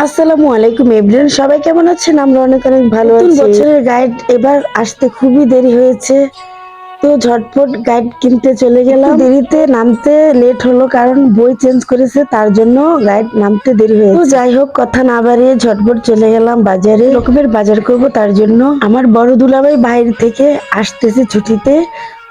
আসসালামু আলাইকুম এভরিওয়ান, সবাই কেমন আছেন? আমরা অনেক অনেক ভালো আছি। নতুন বছরের গাইড এবার আসতে খুবই দেরি হয়েছে, তো ঝটপট গাইড কিনতে চলে গেলাম। দেরিতে নামতে লেট হলো কারণ বই চেঞ্জ করেছে, তার জন্য গাইড নামতে দেরি হয়েছে। তো যাই হোক, কথা না বাড়িয়ে ঝটপট চলে গেলাম বাজারে। রকমের বাজার করব, তার জন্য আমার বড় দুলাভাই বাইরে থেকে আসতেছে ছুটিতে,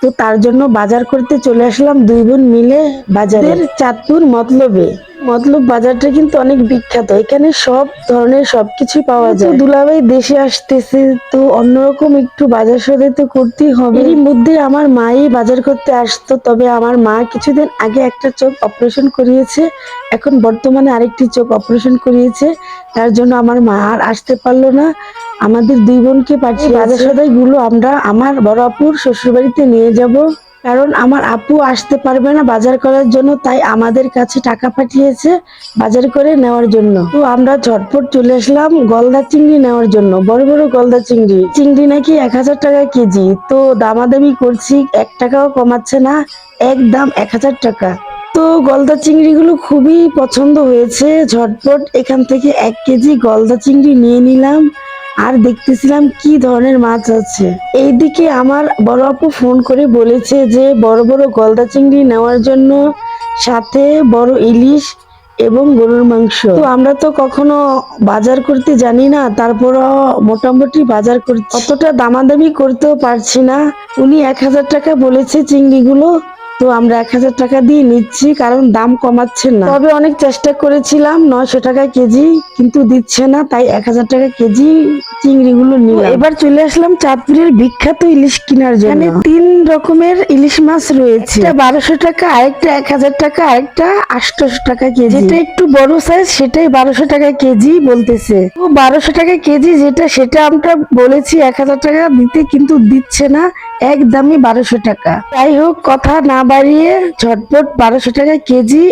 তো তার জন্য বাজার করতে চলে আসলাম দুই বোন মিলে বাজারে। চাঁদপুর মতলবে মতলব বাজারটা কিন্তু অনেক বিখ্যাত, এখানে সব ধরনের সবকিছু পাওয়া যায়। দুলাভাই দেশে আসতেছে, তো অন্যরকম একটু বাজার সদাই তো করতেই হবে। এরই মধ্যে আমার মাই বাজার করতে আসতো, তবে আমার মা কিছুদিন আগে একটা চোখ অপারেশন করিয়েছে, এখন বর্তমানে আরেকটি চোখ অপারেশন করিয়েছে, তার জন্য আমার মা আর আসতে পারলো না। আমাদের দুই বোনকে পাঠিয়ে বাজার সদাই গুলো আমরা আমার বড় আপুর শ্বশুর বাড়িতে নিয়ে যাব, কারণ আমার আপু আসতে পারবে না বাজার করার জন্য, তাই আমাদের কাছে টাকা পাঠিয়েছে বাজার করে নেওয়ার জন্য। তো আমরা ঝটপট চলে আসলাম গলদা চিংড়ি নেওয়ার জন্য। বড় বড় গলদা চিংড়ি, চিংড়ি নাকি 1000 টাকা কেজি, তো দামাদামি করছি, 1 টাকাও কমাচ্ছে না, একদম 1000 টাকা। তো গলদা চিংড়িগুলো খুবই পছন্দ হয়েছে, ঝটপট এখান থেকে 1 কেজি গলদা চিংড়ি নিয়ে নিলাম। আর দেখতেছিলাম কি ধরনের মাছ আছে। এইদিকে আমার বড় আপু ফোন করে বলেছে যে বড় বড় গলদা চিংড়ি নেওয়ার জন্য, সাথে বড় ইলিশ এবং গরুর মাংস। তো আমরা তো কখনো বাজার করতে জানি না, তারপরও মোটামুটি বাজার করছি, অতটা দামাদামি করতেও পারছি না। উনি 1000 টাকা বলেছে চিংড়িগুলো, তো আমরা 1000 টাকা দিয়ে নিচ্ছি, কারণ দাম কমাচ্ছেন না। তবে অনেক চেষ্টা করেছিলাম 900 টাকা কেজি, কিন্তু দিচ্ছে না, তাই 1000 টাকা কেজি চিংড়িগুলো নিলাম। এবার চলে আসলাম চাঁদপুরের বিখ্যাত ইলিশ কেনার জন্য। এখানে 3 রকমের ইলিশ মাছ রয়েছে, একটা 1200 টাকা, আরেকটা 1000 টাকা, আরেকটা 800 টাকা কেজি। যেটা একটু বড় সাইজ সেটাই 1200 টাকা কেজি বলতেছে। তো 1200 টাকা কেজি যেটা, সেটা আমরা বলেছি 1000 টাকা দিতে, কিন্তু দিচ্ছে না, একদমই 1200 টাকা। যাই হোক, কথা না বাড়িয়ে ঝটপট 1200 টাকা কেজি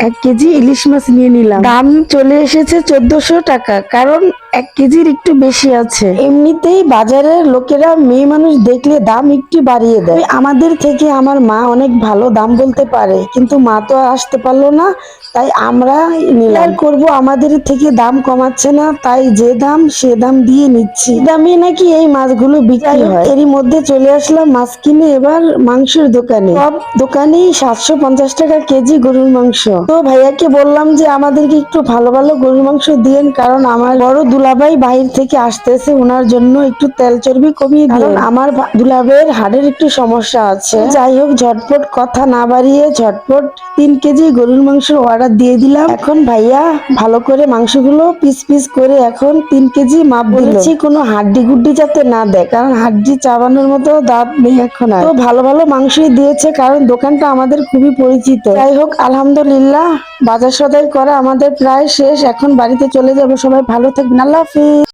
1 কেজি ইলিশ মাছ নিয়ে নিলাম। দাম চলে এসেছে 1400 টাকা, কারণ 1 কেজির একটু বেশি আছে। এমনিতেই বাজারের লোকেরা মেয়ে মানুষ দেখলে দাম একটু বাড়িয়ে দেয়। আমাদের থেকে আমার মা অনেক ভালো দাম বলতে পারে, কিন্তু মা তো আর আসতে পারলো না, তাই আমরা নিলাম। করব, আমাদের থেকে দাম কমাচ্ছে না, তাই যে দাম সে দাম দিয়ে নিচ্ছি। দামে নাকি এই মাছগুলো বিক্রি হয়। এরই মধ্যে চলে আসলাম মাছ কিনে এবার মাংসের দোকানে। সব দোকানেই 750 টাকা কেজি গরুর মাংস। তো ভাইয়াকে বললাম যে আমাদেরকে একটু ভালো ভালো গরুর মাংস দিয়েন, কারণ আমার বড় দুলাভাই বাইরে থেকে আসতেছে, ওনার জন্য একটু তেল চর্বি কমিয়ে দিন, আমার দুলাভাইয়ের হাড়ের একটু সমস্যা আছে। যাই হোক, ঝটপট কথা না বাড়িয়ে ঝটপট 3 কেজি গরুর মাংসের অর্ডার দিয়ে দিলাম। এখন ভাইয়া ভালো করে মাংসগুলো পিস পিস করে এখন 3 কেজি মাপ দিয়েছি, কোনো হাড্ডি গুড্ডি যাতে না দেয়, কারণ হাড্ডি চাবানোর মতো দাঁত নেই এখন আর। তো ভালো ভালো মাংসই দিয়েছে, কারণ দোকানটা আমাদের খুবই পরিচিত। যাই হোক, আলহামদুলিল্লাহ বাজার সদাই করা আমাদের প্রায় শেষ, এখন বাড়িতে চলে যাবো। সবাই ভালো থাকবেন, আল্লাহ হাফিজ।